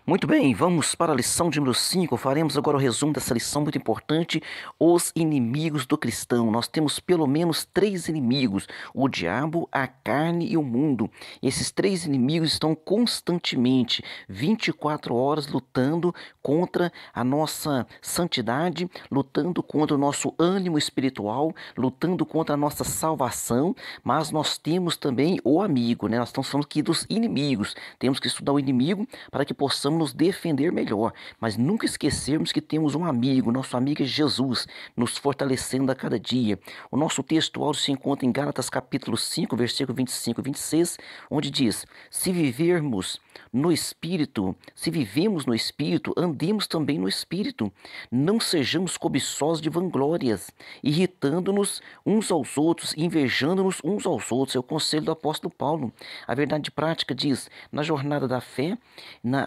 Muito bem, vamos para a lição de número 5. Faremos agora o resumo dessa lição muito importante, os inimigos do cristão. Nós temos pelo menos três inimigos, o diabo, a carne e o mundo. Esses três inimigos estão constantemente, 24 horas, lutando contra a nossa santidade, lutando contra o nosso ânimo espiritual, lutando contra a nossa salvação, mas nós temos também o amigo, né? Nós estamos falando aqui dos inimigos. Temos que estudar o inimigo para que possamos nos defender melhor, mas nunca esquecermos que temos um amigo, nosso amigo é Jesus, nos fortalecendo a cada dia. O nosso texto áudio se encontra em Gálatas capítulo 5, versículo 25 e 26, onde diz: se vivermos no Espírito, se vivemos no Espírito, andemos também no Espírito. Não sejamos cobiçosos de vanglórias, irritando-nos uns aos outros, invejando-nos uns aos outros. É o conselho do apóstolo Paulo. A verdade prática diz: na jornada da fé,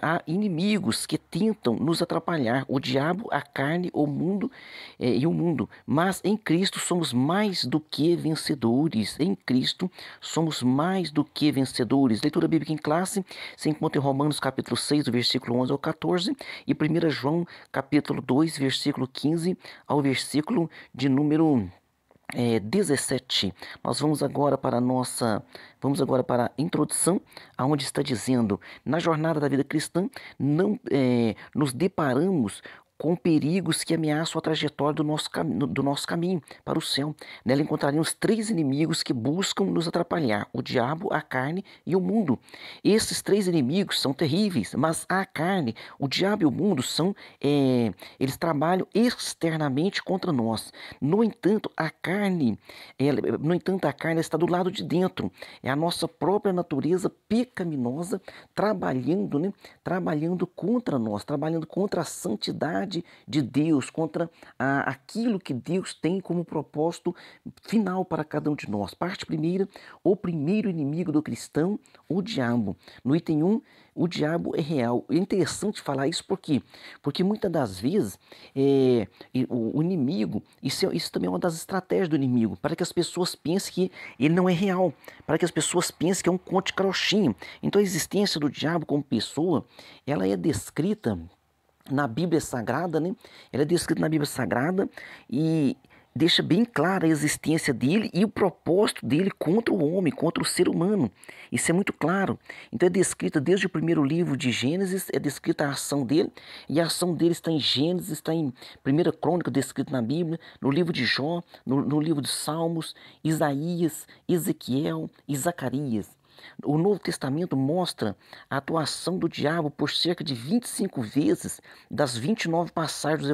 há inimigos que tentam nos atrapalhar, o diabo, a carne, o mundo e o mundo. Mas em Cristo somos mais do que vencedores. Em Cristo somos mais do que vencedores. Leitura bíblica em classe se encontra em Romanos capítulo 6, do versículo 11 ao 14, e 1 João capítulo 2, versículo 15 ao versículo de número 17. Nós vamos agora para a introdução, aonde está dizendo: na jornada da vida cristã, não nos deparamos com perigos que ameaçam a trajetória do nosso caminho para o céu. Nela encontraremos três inimigos que buscam nos atrapalhar: o diabo, a carne e o mundo. Esses três inimigos são terríveis, mas a carne, o diabo e o mundo eles trabalham externamente contra nós. No entanto, a carne está do lado de dentro. É a nossa própria natureza pecaminosa trabalhando, né? Trabalhando contra nós, trabalhando contra a santidade de Deus, contra aquilo que Deus tem como propósito final para cada um de nós. Parte primeira: o primeiro inimigo do cristão, o diabo. No item 1, o diabo é real. É interessante falar isso porque muitas das vezes o inimigo, isso também é uma das estratégias do inimigo, para que as pessoas pensem que ele não é real, para que as pessoas pensem que é um conto de carochinha. Então a existência do diabo como pessoa, ela é descrita na Bíblia Sagrada, né? Ela é descrita na Bíblia Sagrada e deixa bem clara a existência dele e o propósito dele contra o homem, contra o ser humano. Isso é muito claro. Então é descrita desde o primeiro livro de Gênesis, é descrita a ação dele, e a ação dele está em Gênesis, está em 1 Crônica, descrito na Bíblia, no livro de Jó, no livro de Salmos, Isaías, Ezequiel e Zacarias. O Novo Testamento mostra a atuação do diabo por cerca de 25 vezes das 29 passagens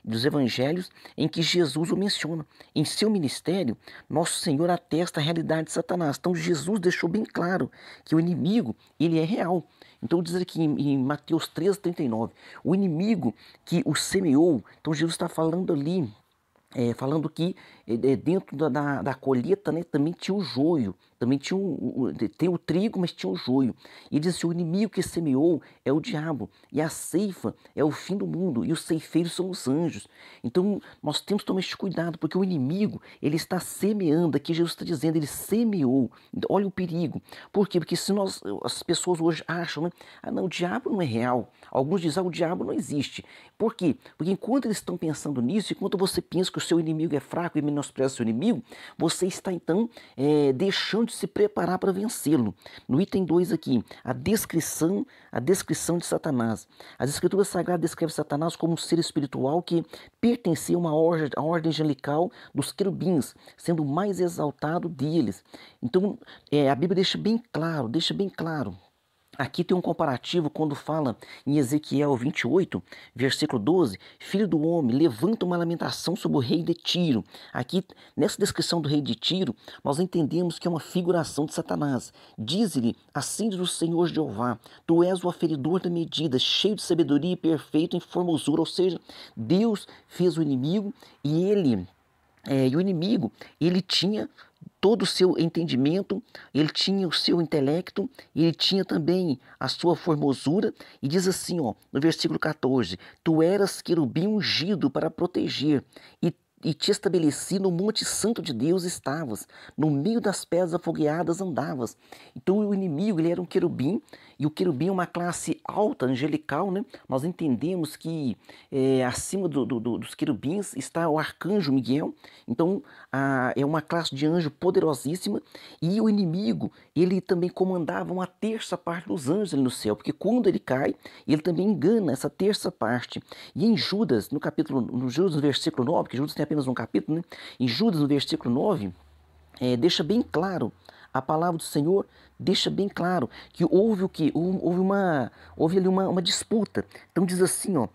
dos evangelhos em que Jesus o menciona. Em seu ministério, nosso Senhor atesta a realidade de Satanás. Então Jesus deixou bem claro que o inimigo, ele é real. Então diz aqui em Mateus 13:39, o inimigo que o semeou. Então Jesus está falando ali, falando que dentro da colheita, né, também tinha o joio, também tinha tem o trigo, mas tinha o joio. E diz assim: o inimigo que semeou é o diabo, e a ceifa é o fim do mundo, e os ceifeiros são os anjos. Então nós temos que tomar esse cuidado, porque o inimigo, ele está semeando. Aqui Jesus está dizendo, ele semeou. Olha o perigo. Por quê? Porque se as pessoas hoje acham, né, não, o diabo não é real. Alguns dizem, o diabo não existe. Por quê? Porque enquanto eles estão pensando nisso, enquanto você pensa que o seu inimigo é fraco e menospreza o seu inimigo, você está então deixando de se preparar para vencê-lo. No item 2 aqui, a descrição de Satanás. As Escrituras Sagradas descrevem Satanás como um ser espiritual que pertencia a uma ordem angelical dos querubins, sendo o mais exaltado deles. Então, a Bíblia deixa bem claro. Aqui tem um comparativo quando fala em Ezequiel 28, versículo 12, filho do homem, levanta uma lamentação sobre o rei de Tiro. Aqui, nessa descrição do rei de Tiro, nós entendemos que é uma figuração de Satanás. Diz-lhe, assim diz o Senhor Jeová, tu és o aferidor da medida, cheio de sabedoria e perfeito em formosura. Ou seja, Deus fez o inimigo e o inimigo, ele tinha todo o seu entendimento, ele tinha o seu intelecto, ele tinha também a sua formosura, e diz assim, no versículo 14, tu eras querubim ungido para proteger, te estabeleci no monte santo de Deus estavas, no meio das pedras afogueadas andavas. Então o inimigo, ele era um querubim, e o querubim é uma classe alta, angelical, né? Nós entendemos que acima dos querubins está o arcanjo Miguel, então é uma classe de anjo poderosíssima, e o inimigo, ele também comandava uma terça parte dos anjos ali no céu, porque quando ele cai, ele também engana essa terça parte. E em Judas, no Judas, no versículo 9, que Judas tem apenas um capítulo, né? Em Judas, no versículo 9, deixa bem claro, a palavra do Senhor deixa bem claro que houve o que? Houve ali uma disputa. Então diz assim, ó,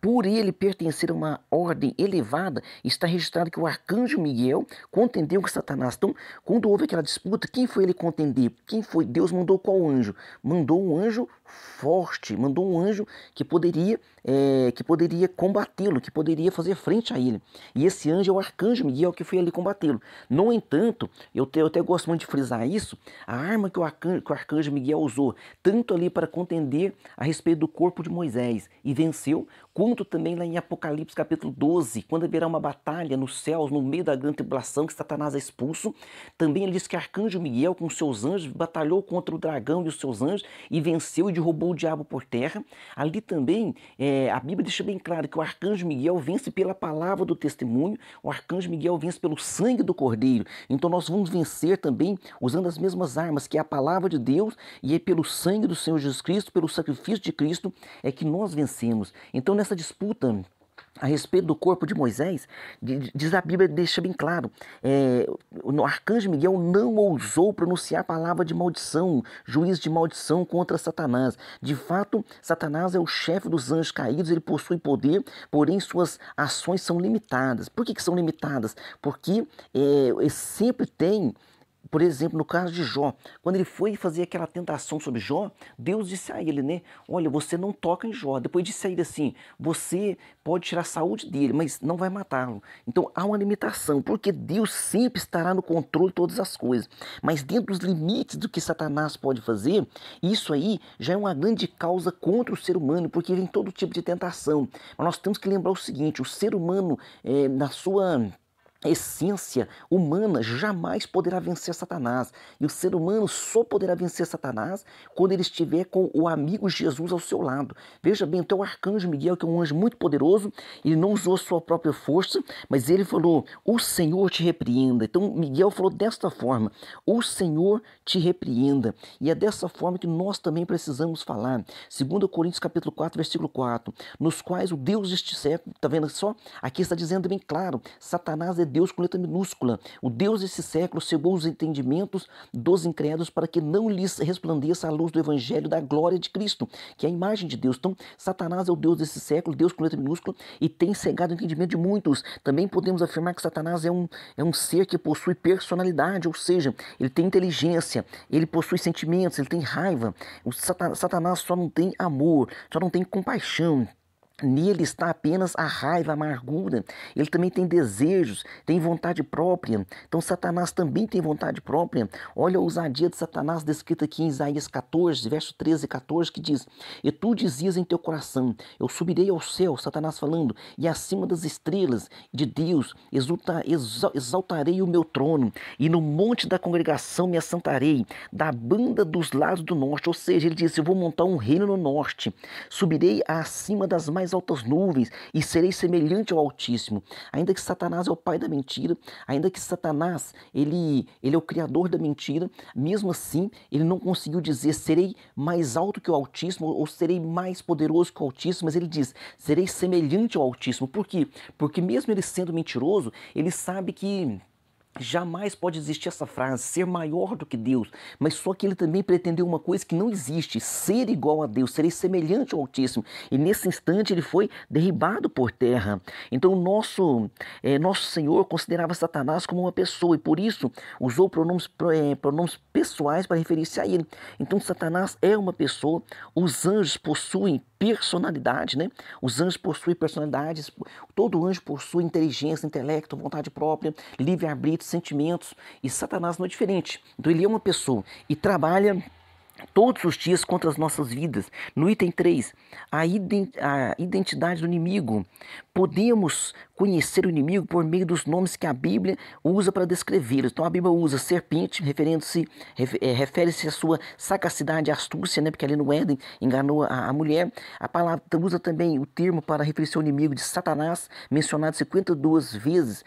por ele pertencer a uma ordem elevada, está registrado que o arcanjo Miguel contendeu com Satanás. Então, quando houve aquela disputa, quem foi ele contender? Quem foi? Deus mandou qual anjo? Mandou um anjo forte, mandou um anjo que poderia combatê-lo, que poderia fazer frente a ele. E esse anjo é o arcanjo Miguel que foi ali combatê-lo. No entanto, eu até gosto muito de frisar isso, a arma que o arcanjo Miguel usou, tanto ali para contender a respeito do corpo de Moisés e venceu, quanto também lá em Apocalipse capítulo 12, quando haverá uma batalha nos céus, no meio da grande tribulação, que Satanás é expulso, também ele diz que arcanjo Miguel com seus anjos batalhou contra o dragão e os seus anjos e venceu e derrubou o diabo por terra. Ali também a Bíblia deixa bem claro que o arcanjo Miguel vence pela palavra do testemunho, o arcanjo Miguel vence pelo sangue do Cordeiro. Então nós vamos vencer também usando as mesmas armas, que é a palavra de Deus, e é pelo sangue do Senhor Jesus Cristo, pelo sacrifício de Cristo, é que nós vencemos. Então nessa disputa a respeito do corpo de Moisés, diz a Bíblia, deixa bem claro, o arcanjo Miguel não ousou pronunciar a palavra de maldição, juízo de maldição contra Satanás. De fato, Satanás é o chefe dos anjos caídos, ele possui poder, porém suas ações são limitadas. Por que são limitadas? Porque ele sempre tem. Por exemplo, no caso de Jó, quando ele foi fazer aquela tentação sobre Jó, Deus disse a ele, né? Olha, você não toca em Jó. Depois disse a ele assim, você pode tirar a saúde dele, mas não vai matá-lo. Então há uma limitação, porque Deus sempre estará no controle de todas as coisas. Mas dentro dos limites do que Satanás pode fazer, isso aí já é uma grande causa contra o ser humano, porque vem todo tipo de tentação. Mas nós temos que lembrar o seguinte, o ser humano, na sua essência humana, jamais poderá vencer Satanás. E o ser humano só poderá vencer Satanás quando ele estiver com o amigo Jesus ao seu lado. Veja bem, então o arcanjo Miguel, que é um anjo muito poderoso, ele não usou a sua própria força, mas ele falou, o Senhor te repreenda. Então Miguel falou desta forma, o Senhor te repreenda. E é dessa forma que nós também precisamos falar. 2 Coríntios capítulo 4, versículo 4, nos quais o Deus deste século, tá vendo só? Aqui está dizendo bem claro, Satanás é Deus com letra minúscula. O Deus desse século cegou os entendimentos dos incrédulos para que não lhes resplandeça a luz do evangelho da glória de Cristo, que é a imagem de Deus. Então, Satanás é o Deus desse século, Deus com letra minúscula, e tem cegado o entendimento de muitos. Também podemos afirmar que Satanás é um ser que possui personalidade, ou seja, ele tem inteligência, ele possui sentimentos, ele tem raiva. O Satanás só não tem amor, só não tem compaixão. Nele está apenas a raiva, a amargura. Ele também tem desejos, tem vontade própria. Então Satanás também tem vontade própria. Olha a ousadia de Satanás descrita aqui em Isaías 14, verso 13 e 14, que diz, e tu dizias em teu coração, eu subirei ao céu, Satanás falando, e acima das estrelas de Deus exaltarei o meu trono, e no monte da congregação me assentarei, da banda dos lados do norte. Ou seja, ele disse, eu vou montar um reino no norte, subirei acima das mais altas nuvens e serei semelhante ao Altíssimo. Ainda que Satanás é o pai da mentira, ainda que Satanás ele é o criador da mentira, mesmo assim ele não conseguiu dizer serei mais alto que o Altíssimo ou serei mais poderoso que o Altíssimo, mas ele diz serei semelhante ao Altíssimo. Por quê? Porque mesmo ele sendo mentiroso, ele sabe que jamais pode existir essa frase, ser maior do que Deus, mas só que ele também pretendeu uma coisa que não existe, ser igual a Deus, ser semelhante ao Altíssimo, e nesse instante ele foi derribado por terra. Então nosso Senhor considerava Satanás como uma pessoa, e por isso usou pronomes pessoais para referir-se a ele. Então Satanás é uma pessoa, os anjos possuem personalidade, né? Os anjos possuem personalidades, todo anjo possui inteligência, intelecto, vontade própria, livre-arbítrio, sentimentos, e Satanás não é diferente. Então ele é uma pessoa e trabalha todos os dias contra as nossas vidas. No item 3, a identidade do inimigo. Podemos conhecer o inimigo por meio dos nomes que a Bíblia usa para descrevê-lo. Então a Bíblia usa serpente, refere-se à sua sagacidade e astúcia, né? Porque ali no Éden enganou a mulher. A palavra usa também o termo para referir-se ao inimigo de Satanás, mencionado 52 vezes,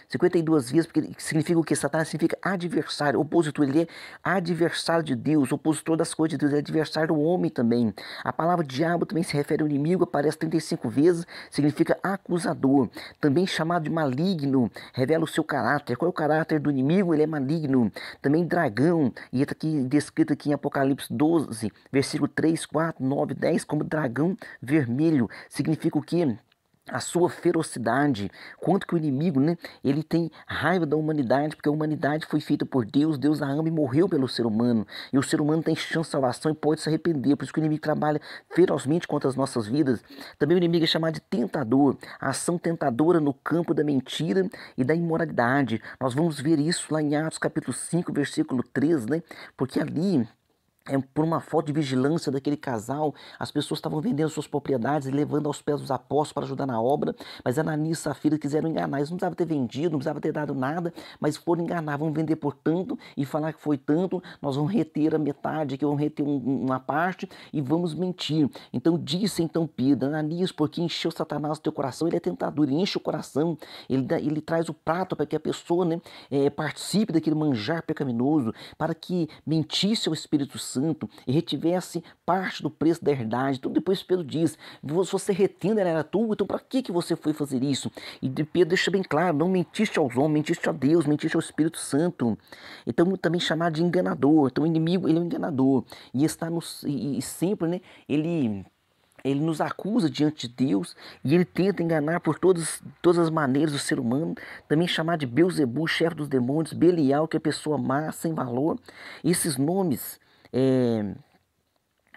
52 vezes, porque significa o que? Satanás significa adversário, opositor, ele é adversário de Deus, opositor das coisas de Deus, é adversário do homem também. A palavra diabo também se refere ao inimigo, aparece 35 vezes, significa acusador. Também chamado de maligno, revela o seu caráter. Qual é o caráter do inimigo? Ele é maligno. Também dragão, e está aqui descrito aqui em Apocalipse 12, versículo 3, 4, 9, 10, como dragão vermelho. Significa o quê? A sua ferocidade, quanto que o inimigo, né, ele tem raiva da humanidade, porque a humanidade foi feita por Deus, Deus a ama e morreu pelo ser humano, e o ser humano tem chance de salvação e pode se arrepender, por isso que o inimigo trabalha ferozmente contra as nossas vidas. Também o inimigo é chamado de tentador, a ação tentadora no campo da mentira e da imoralidade. Nós vamos ver isso lá em Atos capítulo 5, versículo 3, né, porque ali por uma falta de vigilância daquele casal, as pessoas estavam vendendo suas propriedades e levando aos pés dos apóstolos para ajudar na obra, mas Ananias e Safira quiseram enganar. Eles não precisavam ter vendido, não precisavam ter dado nada, mas foram enganar, vão vender por tanto e falar que foi tanto, nós vamos reter a metade, que vamos reter uma parte e vamos mentir. Então disse então Pedro, Ananias, porque encheu Satanás o teu coração, ele é tentador, ele enche o coração, ele traz o prato para que a pessoa, né, participe daquele manjar pecaminoso, para que mentisse ao Espírito Santo e retivesse parte do preço da herdade. Então depois Pedro diz, se você retendo ela era tua, então para que você foi fazer isso? E Pedro deixa bem claro, não mentiste aos homens, mentiste a Deus, mentiste ao Espírito Santo. Então também chamado de enganador. Então o inimigo, ele é um enganador e está e sempre, né, ele nos acusa diante de Deus e ele tenta enganar por todas as maneiras o ser humano, também chamado de Belzebu, chefe dos demônios, Belial, que é pessoa má, sem valor. Esses nomes, é,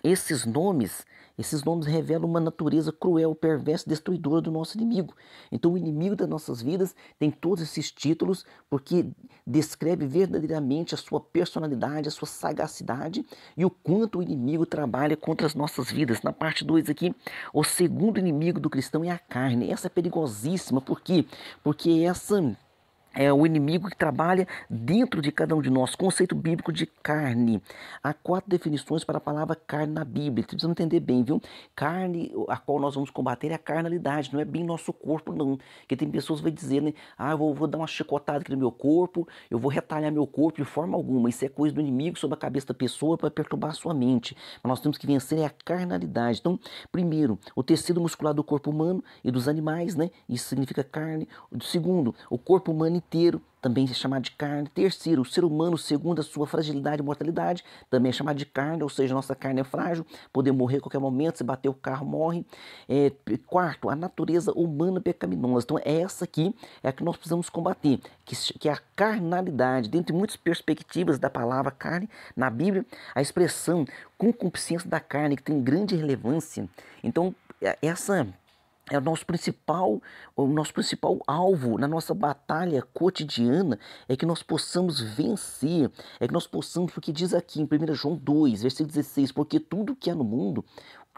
esses nomes, esses nomes revelam uma natureza cruel, perversa e destruidora do nosso inimigo. Então o inimigo das nossas vidas tem todos esses títulos porque descreve verdadeiramente a sua personalidade, a sua sagacidade e o quanto o inimigo trabalha contra as nossas vidas. Na parte 2 aqui, o segundo inimigo do cristão é a carne. Essa é perigosíssima, por quê? Porque essa é o inimigo que trabalha dentro de cada um de nós. Conceito bíblico de carne. Há 4 definições para a palavra carne na Bíblia. Vocês precisam entender bem, viu? Carne, a qual nós vamos combater, é a carnalidade. Não é bem nosso corpo, não. Porque tem pessoas que vão dizer, né? Ah, eu vou dar uma chicotada aqui no meu corpo, eu vou retalhar meu corpo de forma alguma. Isso é coisa do inimigo sobre a cabeça da pessoa para perturbar a sua mente. Mas nós temos que vencer a carnalidade. Então, primeiro, o tecido muscular do corpo humano e dos animais, né? Isso significa carne. Segundo, o corpo humano inteiro, também é chamado de carne. Terceiro, o ser humano, segundo a sua fragilidade e mortalidade, também é chamado de carne, ou seja, nossa carne é frágil, poder morrer a qualquer momento, se bater o carro, morre. Quarto, a natureza humana pecaminosa. Então, essa aqui é a que nós precisamos combater, que é a carnalidade. Dentre muitas perspectivas da palavra carne, na Bíblia, a expressão concupiscência da carne, que tem grande relevância. Então, essa é o nosso principal alvo na nossa batalha cotidiana, é que nós possamos vencer, é que nós possamos, porque diz aqui em 1 João 2, versículo 16, porque tudo que há no mundo,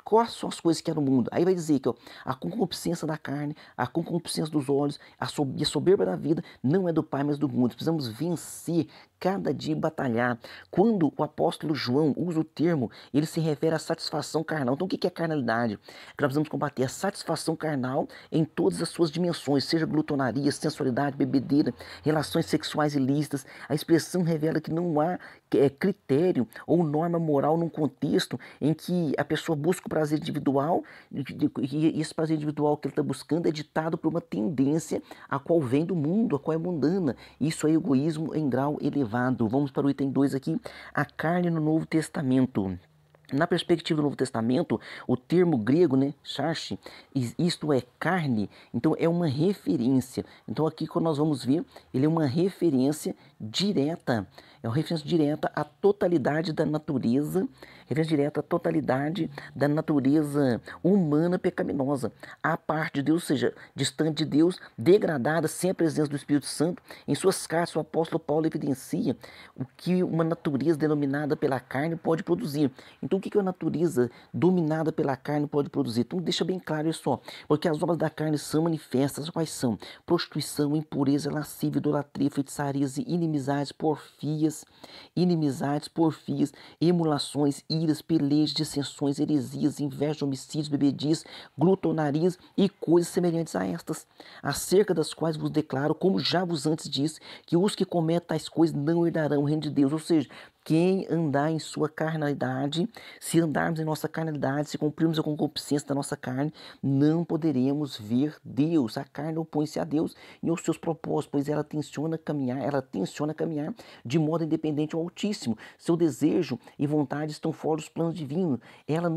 quais são as coisas que há no mundo? Aí vai dizer que ó, a concupiscência da carne, a concupiscência dos olhos, a soberba da vida não é do Pai, mas do mundo. Precisamos vencer cada dia batalhar. Quando o apóstolo João usa o termo, ele se refere à satisfação carnal. Então o que é carnalidade? Que nós precisamos combater a satisfação carnal em todas as suas dimensões, seja glutonaria, sensualidade, bebedeira, relações sexuais ilícitas. A expressão revela que não há critério ou norma moral num contexto em que a pessoa busca o prazer individual e esse prazer individual que ele está buscando é ditado por uma tendência a qual vem do mundo, a qual é mundana. Isso é egoísmo em grau elevado. Vamos para o item 2 aqui, a carne no Novo Testamento. Na perspectiva do Novo Testamento, o termo grego, né, charche, isto é carne, então é uma referência. Então aqui quando nós vamos ver, ele é uma referência direta É uma referência direta à totalidade da natureza, referência direta à totalidade da natureza humana pecaminosa, à parte de Deus, ou seja, distante de Deus, degradada, sem a presença do Espírito Santo. Em suas cartas, o apóstolo Paulo evidencia o que uma natureza denominada pela carne pode produzir. Então, o que a natureza dominada pela carne pode produzir? Então, deixa bem claro isso, ó, porque as obras da carne são manifestas, quais são? Prostituição, impureza, lascívia, idolatria, feitiçarias, inimizades, porfias, emulações, iras, pelejas, dissensões, heresias, inveja, homicídios, bebedias, glutonarias e coisas semelhantes a estas, acerca das quais vos declaro, como já vos antes disse, que os que cometem tais coisas não herdarão o reino de Deus. Ou seja, quem andar em sua carnalidade, se andarmos em nossa carnalidade, se cumprirmos a concupiscência da nossa carne, não poderemos ver Deus. A carne opõe-se a Deus e aos seus propósitos, pois ela tenciona caminhar de modo independente ao Altíssimo. Seu desejo e vontade estão fora dos planos divinos. Ela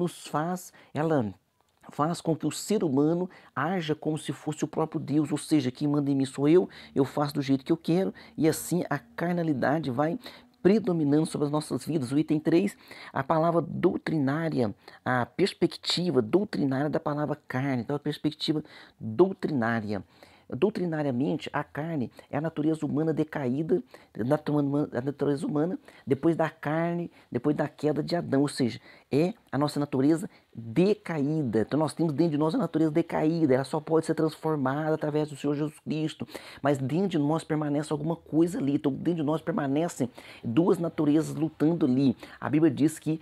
faz com que o ser humano haja como se fosse o próprio Deus, ou seja, quem manda em mim sou eu faço do jeito que eu quero, e assim a carnalidade vai predominando sobre as nossas vidas. O item 3, a palavra doutrinária, a perspectiva doutrinária da palavra carne. Então, a perspectiva doutrinária. Doutrinariamente, a carne é a natureza humana decaída, a natureza humana depois da carne, depois da queda de Adão, ou seja, é a nossa natureza decaída. Então nós temos dentro de nós a natureza decaída, ela só pode ser transformada através do Senhor Jesus Cristo, mas dentro de nós permanece alguma coisa ali, então dentro de nós permanecem duas naturezas lutando ali. A Bíblia diz que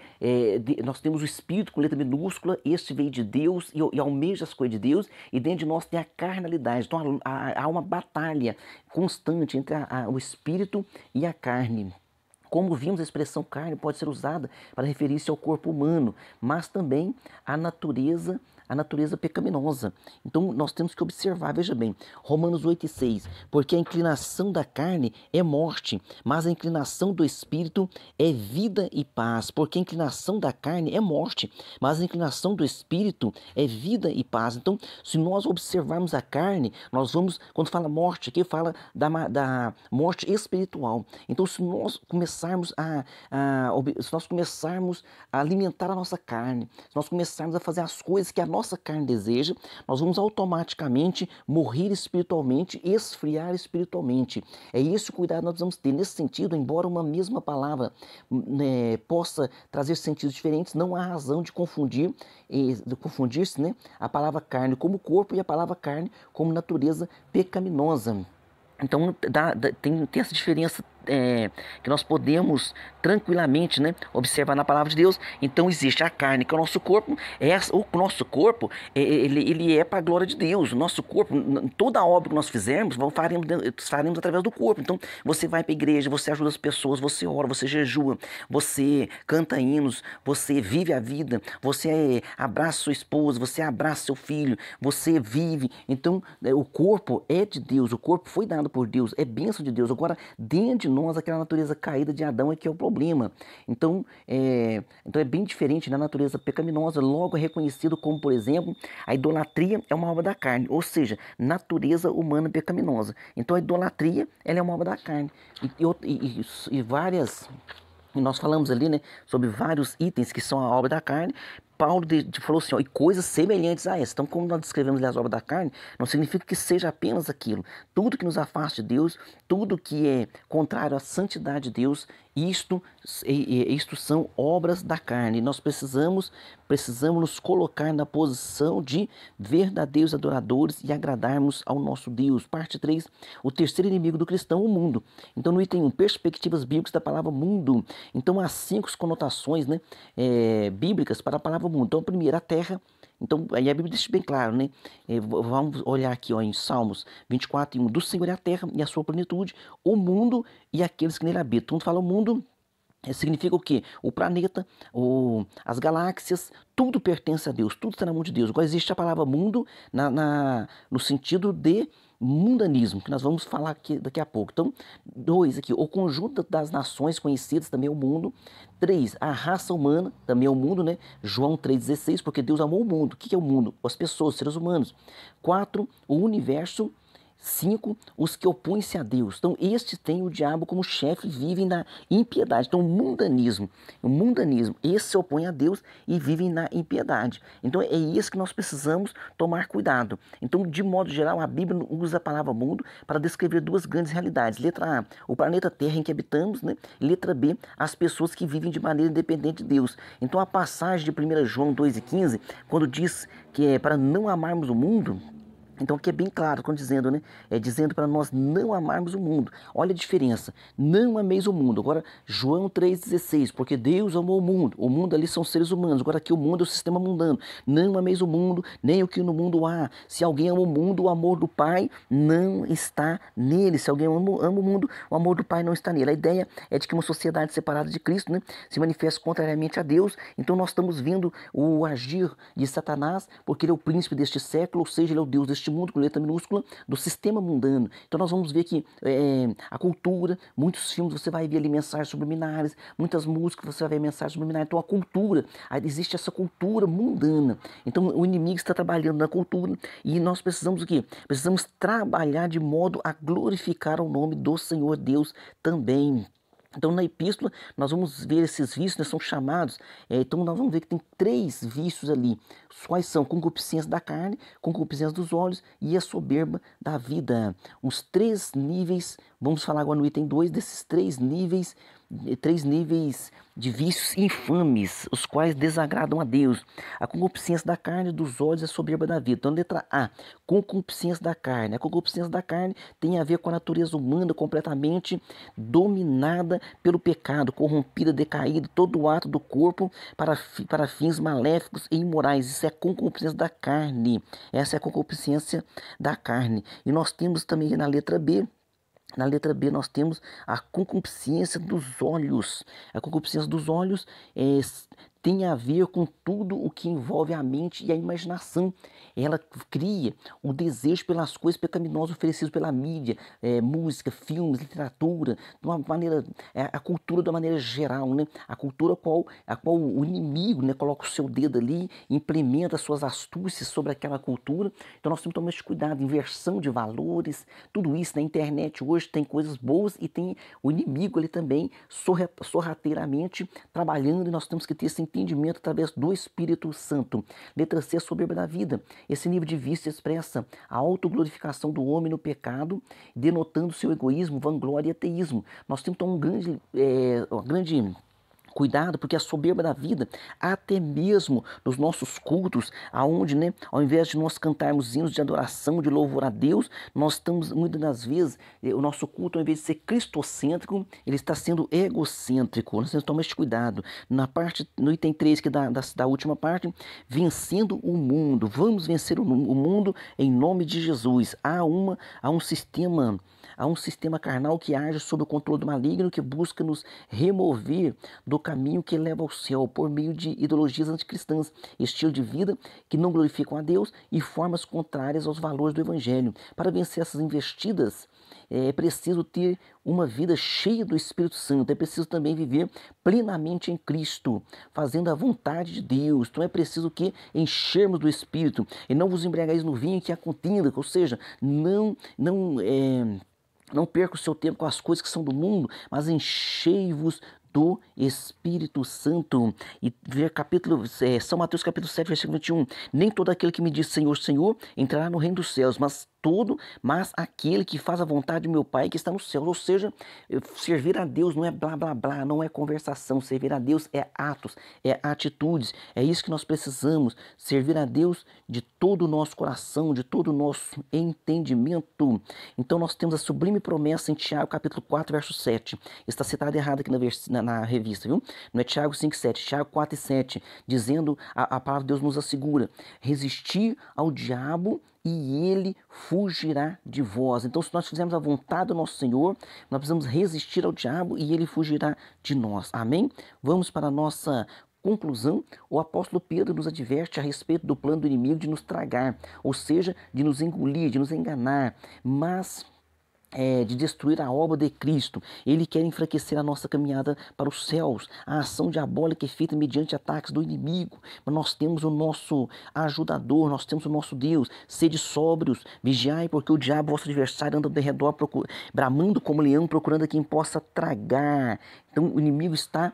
nós temos o Espírito com letra minúscula, este veio de Deus e almeja as coisas de Deus, e dentro de nós tem a carnalidade. Então há uma batalha constante entre o Espírito e a carne. Como vimos, a expressão carne pode ser usada para referir-se ao corpo humano, mas também à natureza pecaminosa. Então nós temos que observar, veja bem, Romanos 8,6, porque a inclinação da carne é morte, mas a inclinação do Espírito é vida e paz. Porque a inclinação da carne é morte, mas a inclinação do Espírito é vida e paz. Então, se nós observarmos a carne, nós vamos, quando fala morte, aqui fala da morte espiritual. Então, se nós começarmos a alimentar a nossa carne, se nós começarmos a fazer as coisas que a nossa carne deseja, nós vamos automaticamente morrer espiritualmente, esfriar espiritualmente. É esse o cuidado que nós precisamos ter. Nesse sentido, embora uma mesma palavra possa trazer sentidos diferentes, não há razão de confundir-se, né, a palavra carne como corpo e a palavra carne como natureza pecaminosa. Então tem essa diferença que nós podemos tranquilamente, né, observar na palavra de Deus. Então existe a carne, que é o nosso corpo. O nosso corpo ele é para a glória de Deus. O nosso corpo, toda a obra que nós fizermos, faremos através do corpo. Então você vai para a igreja, você ajuda as pessoas, você ora, você jejua, você canta hinos, você vive a vida, você abraça sua esposa, você abraça seu filho, você vive. Então o corpo é de Deus, o corpo foi dado por Deus, é bênção de Deus. Agora, dentro de nós, aquela natureza caída de Adão é que é o problema. Então é bem diferente da natureza pecaminosa. Logo é reconhecido como, por exemplo, a idolatria é uma obra da carne, ou seja, natureza humana pecaminosa. Então a idolatria, ela é uma obra da carne. E nós falamos ali, né, sobre vários itens que são a obra da carne. Paulo falou assim, ó, e coisas semelhantes a essa. Então, como nós descrevemos as obras da carne, não significa que seja apenas aquilo. Tudo que nos afasta de Deus, tudo que é contrário à santidade de Deus, isto são obras da carne. Nós precisamos nos colocar na posição de verdadeiros adoradores e agradarmos ao nosso Deus. Parte 3, o terceiro inimigo do cristão, o mundo. Então, no item 1, perspectivas bíblicas da palavra mundo. Então, há 5 conotações, né, bíblicas para a palavra mundo. Então, a primeira, a terra. Então, aí a Bíblia deixa bem claro, né? Vamos olhar aqui, ó, em Salmos 24:1, do Senhor é a terra e a sua plenitude, o mundo e aqueles que nele habitam. Quando fala o mundo, significa o quê? O planeta, as galáxias, tudo pertence a Deus, tudo está na mão de Deus. Agora existe a palavra mundo no sentido de mundanismo, que nós vamos falar aqui daqui a pouco. Então, 2 aqui, o conjunto das nações conhecidas, também é o mundo. 3, a raça humana, também é o mundo, né? João 3,16, porque Deus amou o mundo. O que é o mundo? As pessoas, os seres humanos. 4, o universo. 5, os que opõem-se a Deus. Então, estes têm o diabo como chefe e vivem na impiedade. Então, o mundanismo, esse se opõe a Deus e vivem na impiedade. Então, é isso que nós precisamos tomar cuidado. Então, de modo geral, a Bíblia usa a palavra mundo para descrever duas grandes realidades. Letra A, o planeta Terra em que habitamos, né? Letra B, as pessoas que vivem de maneira independente de Deus. Então, a passagem de 1 João 2,15, quando diz que é para não amarmos o mundo, então aqui é bem claro, quando dizendo, né? É dizendo para nós não amarmos o mundo. Olha a diferença. Não ameis o mundo. Agora, João 3,16, porque Deus amou o mundo. O mundo ali são seres humanos. Agora aqui o mundo é o sistema mundano. Não ameis o mundo, nem o que no mundo há. Se alguém ama o mundo, o amor do Pai não está nele. Se alguém ama o mundo, o amor do Pai não está nele. A ideia é de que uma sociedade separada de Cristo, né, se manifesta contrariamente a Deus. Então nós estamos vendo o agir de Satanás, porque ele é o príncipe deste século, ou seja, ele é o Deus deste mundo, com letra minúscula, do sistema mundano. Então nós vamos ver que a cultura, muitos filmes você vai ver ali mensagens subliminares, muitas músicas você vai ver mensagens subliminares. Então a cultura, existe essa cultura mundana. Então o inimigo está trabalhando na cultura e nós precisamos o quê? Precisamos trabalhar de modo a glorificar o nome do Senhor Deus também. Então na epístola nós vamos ver esses vícios, né, são chamados, então nós vamos ver que tem 3 vícios ali, quais são concupiscência da carne, concupiscência dos olhos e a soberba da vida. Os 3 níveis, vamos falar agora no item 2 desses 3 níveis de vícios infames, os quais desagradam a Deus. A concupiscência da carne, dos olhos e a soberba da vida. Então, letra A, concupiscência da carne. A concupiscência da carne tem a ver com a natureza humana completamente dominada pelo pecado, corrompida, decaída, todo o ato do corpo para fins maléficos e imorais. Isso é a concupiscência da carne. Essa é a concupiscência da carne. E nós temos também na letra B, nós temos a concupiscência dos olhos. A concupiscência dos olhos tem a ver com tudo o que envolve a mente e a imaginação. Ela cria o desejo pelas coisas pecaminosas oferecidas pela mídia, música, filmes, literatura, de uma maneira, a cultura de uma maneira geral, né? A cultura a qual o inimigo, né, coloca o seu dedo ali, implementa suas astúcias sobre aquela cultura. Então nós temos que tomar esse cuidado, inversão de valores, tudo isso na internet hoje tem coisas boas e tem o inimigo ali também sorrateiramente trabalhando, e nós temos que ter esse entendimento através do Espírito Santo. Letra C, a soberba da vida. Esse nível de vício expressa a autoglorificação do homem no pecado, denotando seu egoísmo, vanglória e ateísmo. Nós temos então um grande cuidado, porque a soberba da vida, até mesmo nos nossos cultos, aonde, né, ao invés de nós cantarmos hinos de adoração, de louvor a Deus, nós estamos, muitas das vezes, o nosso culto, ao invés de ser cristocêntrico, ele está sendo egocêntrico. Nós temos que tomar este cuidado. No item 3, que é da última parte, vencendo o mundo. Vamos vencer o mundo em nome de Jesus. Há um sistema carnal que age sob o controle do maligno, que busca nos remover do caminho que leva ao céu por meio de ideologias anticristãs, estilo de vida que não glorificam a Deus e formas contrárias aos valores do Evangelho. Para vencer essas investidas, é preciso ter uma vida cheia do Espírito Santo, é preciso também viver plenamente em Cristo, fazendo a vontade de Deus. Então é preciso que enchermos do Espírito e não vos embriagueis no vinho que há contenda, ou seja, não perca o seu tempo com as coisas que são do mundo, mas enchei-vos do Espírito Santo. E ver São Mateus capítulo 7, versículo 21. Nem todo aquele que me diz Senhor, Senhor, entrará no reino dos céus, mas aquele que faz a vontade do meu Pai que está no céu. Ou seja, servir a Deus não é blá blá blá, não é conversação. Servir a Deus é atos, é atitudes. É isso que nós precisamos. Servir a Deus de todo o nosso coração, de todo o nosso entendimento. Então nós temos a sublime promessa em Tiago capítulo 4, verso 7. Está citado errado aqui na revista, viu? Não é Tiago 5, 7, Tiago 4 e 7, dizendo, a palavra de Deus nos assegura: resistir ao diabo e ele fugirá de vós. Então, se nós fizermos a vontade do nosso Senhor, nós precisamos resistir ao diabo e ele fugirá de nós. Amém? Vamos para a nossa conclusão. O apóstolo Pedro nos adverte a respeito do plano do inimigo de nos tragar, ou seja, de nos engolir, de nos enganar. Mas de destruir a obra de Cristo. Ele quer enfraquecer a nossa caminhada para os céus. A ação diabólica é feita mediante ataques do inimigo. Mas nós temos o nosso ajudador, nós temos o nosso Deus. Sede sóbrios, vigiai, porque o diabo, vosso adversário, anda ao redor, bramando como leão, procurando a quem possa tragar. Então o inimigo está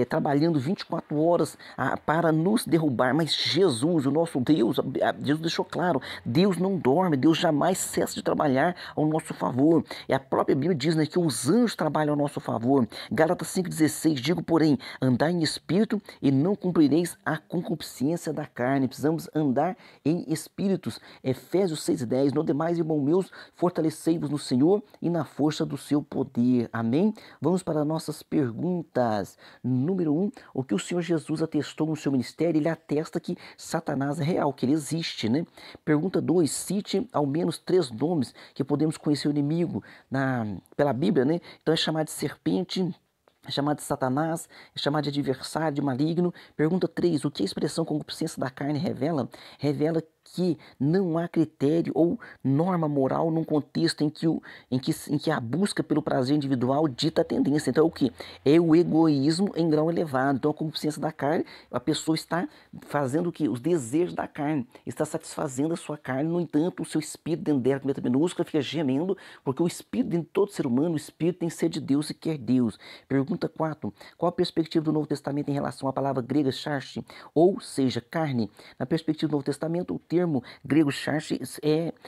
trabalhando 24 horas para nos derrubar. Mas Jesus, o nosso Deus, Jesus deixou claro, Deus não dorme, Deus jamais cessa de trabalhar ao nosso favor. E a própria Bíblia diz, né, que os anjos trabalham ao nosso favor. Gálatas 5,16, digo, porém, andai em espírito e não cumprireis a concupiscência da carne. Precisamos andar em espíritos. Efésios 6,10, no demais, irmãos meus, fortalecei-vos no Senhor e na força do seu poder. Amém? Vamos para nossas perguntas. Número 1, o que o Senhor Jesus atestou no seu ministério? Ele atesta que Satanás é real, que ele existe, né? Pergunta 2, cite ao menos 3 nomes que podemos conhecer o inimigo pela Bíblia, né? Então é chamado de serpente, é chamado de Satanás, é chamado de adversário, de maligno. Pergunta 3, o que a expressão concupiscência da carne revela? Revela que não há critério ou norma moral num contexto em que a busca pelo prazer individual dita a tendência. Então é o que? É o egoísmo em grau elevado. Então a concupiscência da carne, a pessoa está fazendo o que? Os desejos da carne, está satisfazendo a sua carne, no entanto o seu espírito dentro dela, com letra minúscula, fica gemendo, porque o espírito dentro de todo ser humano, o espírito tem sede de Deus e quer Deus. Pergunta 4, qual a perspectiva do Novo Testamento em relação à palavra grega charche, ou seja, carne? Na perspectiva do Novo Testamento, o termo grego charche,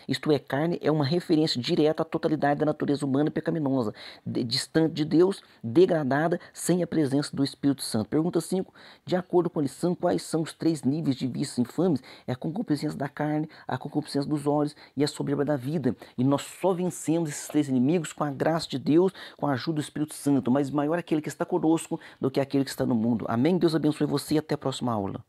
isto é, carne, é uma referência direta à totalidade da natureza humana pecaminosa, distante de Deus, degradada, sem a presença do Espírito Santo. Pergunta 5, de acordo com a lição, quais são os 3 níveis de vícios infames? É a concupiscência da carne, a concupiscência dos olhos e a soberba da vida. E nós só vencemos esses 3 inimigos com a graça de Deus, com a ajuda do Espírito Santo, mas maior é aquele que está conosco do que aquele que está no mundo. Amém? Deus abençoe você e até a próxima aula.